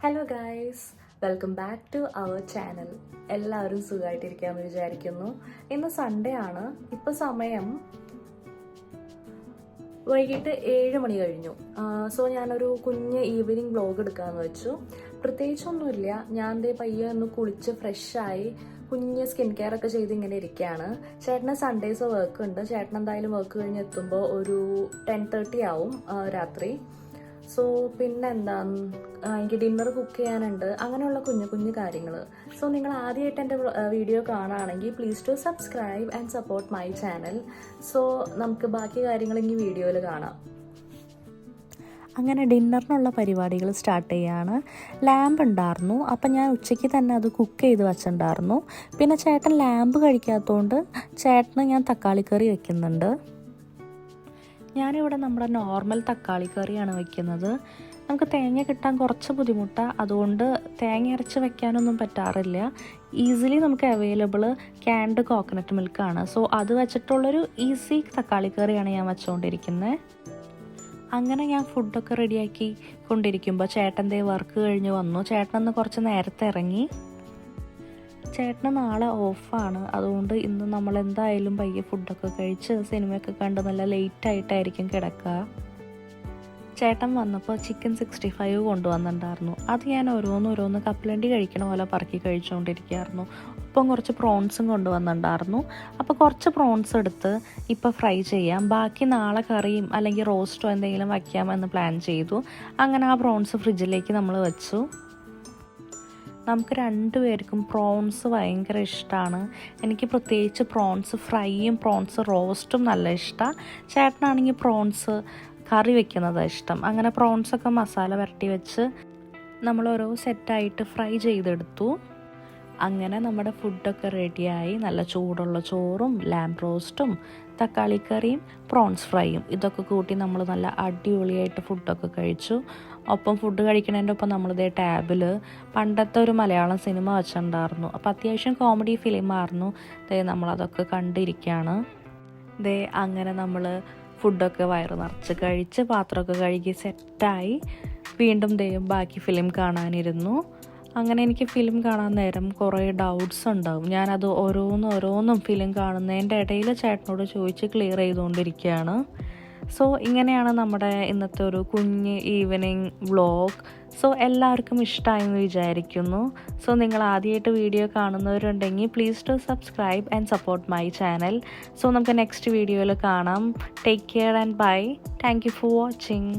Hello guys, welcome back to our channel. എല്ലാവരും സുഖമായിട്ടിരിക്കാമെന്ന് വിചാരിക്കുന്നു. ഇന്ന് സൺഡേ ആണ്. ഇപ്പോൾ സമയം വൈകിട്ട് 7 മണി കഴിഞ്ഞു. സോ ഞാനൊരു കുഞ്ഞ് ഈവനിങ് വ്ലോഗ് എടുക്കാമെന്ന് വെച്ചു. പ്രത്യേകിച്ചൊന്നുമില്ല. ഞാൻ ദേ പയ്യെ ഒന്ന് കുളിച്ച് ഫ്രഷായി കുഞ്ഞ് സ്കിൻ കെയർ ഒക്കെ ചെയ്ത് ഇങ്ങനെ ഇരിക്കുകയാണ്. ചേട്ടന് സൺഡേസ് വർക്ക് ഉണ്ട്. ചേട്ടൻ എന്തായാലും വർക്ക് കഴിഞ്ഞ് എത്തുമ്പോൾ ഒരു 10:30 ആവും രാത്രി. സോ പിന്നെന്താ, എനിക്ക് ഡിന്നർ കുക്ക് ചെയ്യാനുണ്ട്. അങ്ങനെയുള്ള കുഞ്ഞു കുഞ്ഞു കാര്യങ്ങൾ. സോ നിങ്ങൾ ആദ്യമായിട്ട് എൻ്റെ വീഡിയോ കാണുകയാണെങ്കിൽ please to subscribe and support my channel. So നമുക്ക് ബാക്കി കാര്യങ്ങൾ ഇനി വീഡിയോയിൽ കാണാം. അങ്ങനെ ഡിന്നറിനുള്ള പരിപാടികൾ സ്റ്റാർട്ട് ചെയ്യാണ്. ലാമ്പ് ഉണ്ടായിരുന്നു, അപ്പം ഞാൻ ഉച്ചയ്ക്ക് തന്നെ അത് കുക്ക് ചെയ്ത് വെച്ചിട്ടുണ്ടായിരുന്നു. പിന്നെ ചേട്ടൻ ലാമ്പ് കഴിക്കാത്തതുകൊണ്ട് ചേട്ടന് ഞാൻ തക്കാളി കറി വെക്കുന്നുണ്ട്. ഞാനിവിടെ നമ്മുടെ നോർമൽ തക്കാളി കറിയാണ് വെക്കുന്നത്. നമുക്ക് തേങ്ങ കിട്ടാൻ കുറച്ച് ബുദ്ധിമുട്ടാണ്, അതുകൊണ്ട് തേങ്ങ അരച്ച് വെക്കാനൊന്നും പറ്റാറില്ല. ഈസിലി നമുക്ക് അവൈലബിൾ ക്യാൻഡ് കോക്കനട്ട് മിൽക്കാണ്. സോ അത് വെച്ചിട്ടുള്ളൊരു ഈസി തക്കാളി കറിയാണ് ഞാൻ വെച്ചുകൊണ്ടിരിക്കുന്നത്. അങ്ങനെ ഞാൻ ഫുഡൊക്കെ റെഡിയാക്കി കൊണ്ടിരിക്കുമ്പോൾ ചേട്ടൻ്റെ വർക്ക് കഴിഞ്ഞ് വന്നു. ചേട്ടനന്ന് കുറച്ച് നേരത്തെ ഇറങ്ങി. ചേട്ടന് നാളെ ഓഫാണ്, അതുകൊണ്ട് ഇന്ന് നമ്മൾ എന്തായാലും പയ്യെ ഫുഡൊക്കെ കഴിച്ച് സിനിമയൊക്കെ കണ്ട് നല്ല ലേറ്റായിട്ടായിരിക്കും കിടക്കുക. ചേട്ടൻ വന്നപ്പോൾ ചിക്കൻ 65 കൊണ്ടുവന്നിട്ടുണ്ടായിരുന്നു. അത് ഞാൻ ഓരോന്ന് കപ്പലണ്ടി കഴിക്കണ പോലെ പറക്കി കഴിച്ചുകൊണ്ടിരിക്കുകയായിരുന്നു. ഒപ്പം കുറച്ച് പ്രോൺസും കൊണ്ടുവന്നിട്ടുണ്ടായിരുന്നു. അപ്പോൾ കുറച്ച് പ്രോൺസ് എടുത്ത് ഇപ്പോൾ ഫ്രൈ ചെയ്യാം. ബാക്കി നാളെ കറിയും അല്ലെങ്കിൽ റോസ്റ്റോ എന്തെങ്കിലും വയ്ക്കാമെന്ന് പ്ലാൻ ചെയ്തു. അങ്ങനെ ആ പ്രോൺസ് ഫ്രിഡ്ജിലേക്ക് നമ്മൾ വെച്ചു. നമുക്ക് രണ്ടുപേർക്കും പ്രോൺസ് ഭയങ്കര ഇഷ്ടമാണ്. എനിക്ക് പ്രത്യേകിച്ച് പ്രോൺസ് ഫ്രൈയും പ്രോൺസ് റോസ്റ്റും നല്ല ഇഷ്ടമാണ്. ചേട്ടനാണെങ്കിൽ പ്രോൺസ് കറി വെക്കുന്നതാണ് ഇഷ്ടം. അങ്ങനെ പ്രോൺസൊക്കെ മസാല പുരട്ടി വെച്ച് നമ്മൾ ഓരോ സെറ്റായിട്ട് ഫ്രൈ ചെയ്തെടുത്തു. അങ്ങനെ നമ്മുടെ ഫുഡൊക്കെ റെഡിയായി. നല്ല ചൂടുള്ള ചോറും ലാമ്പ് റോസ്റ്റും തക്കാളി കറിയും പ്രോൺസ് ഫ്രൈയും ഇതൊക്കെ കൂട്ടി നമ്മൾ നല്ല അടിപൊളിയായിട്ട് ഫുഡൊക്കെ കഴിച്ചു. ഒപ്പം ഫുഡ് കഴിക്കുന്നതിൻ്റെ ഒപ്പം നമ്മളിതേ ടാബിൽ പണ്ടത്തെ ഒരു മലയാളം സിനിമ വെച്ചിട്ടുണ്ടായിരുന്നു. അപ്പോൾ അത്യാവശ്യം കോമഡി ഫിലിമായിരുന്നു. നമ്മളതൊക്കെ കണ്ടിരിക്കുകയാണ്. അങ്ങനെ നമ്മൾ ഫുഡൊക്കെ വയറ് നിറച്ച് കഴിച്ച് പാത്രമൊക്കെ കഴുകി സെറ്റായി വീണ്ടും ബാക്കി ഫിലിം കാണാനിരുന്നു. അങ്ങനെ എനിക്ക് ഫിലിം കാണാൻ നേരം കുറേ ഡൗട്ട്സ് ഉണ്ടാവും. ഞാനത് ഓരോന്നും ഫിലിം കാണുന്നതിൻ്റെ ഇടയിൽ ചേട്ടനോട് ചോദിച്ച് ക്ലിയർ ചെയ്തുകൊണ്ടിരിക്കുകയാണ്. സോ ഇങ്ങനെയാണ് നമ്മുടെ ഇന്നത്തെ ഒരു കുഞ്ഞ് ഈവനിങ് വ്ളോഗ്. സോ എല്ലാവർക്കും ഇഷ്ടമായെന്ന് വിചാരിക്കുന്നു. സോ നിങ്ങൾ ആദ്യമായിട്ട് വീഡിയോ കാണുന്നവരുണ്ടെങ്കിൽ please to subscribe and support my channel. So നമുക്ക് നെക്സ്റ്റ് വീഡിയോയിൽ കാണാം. Take care and bye. Thank you for watching.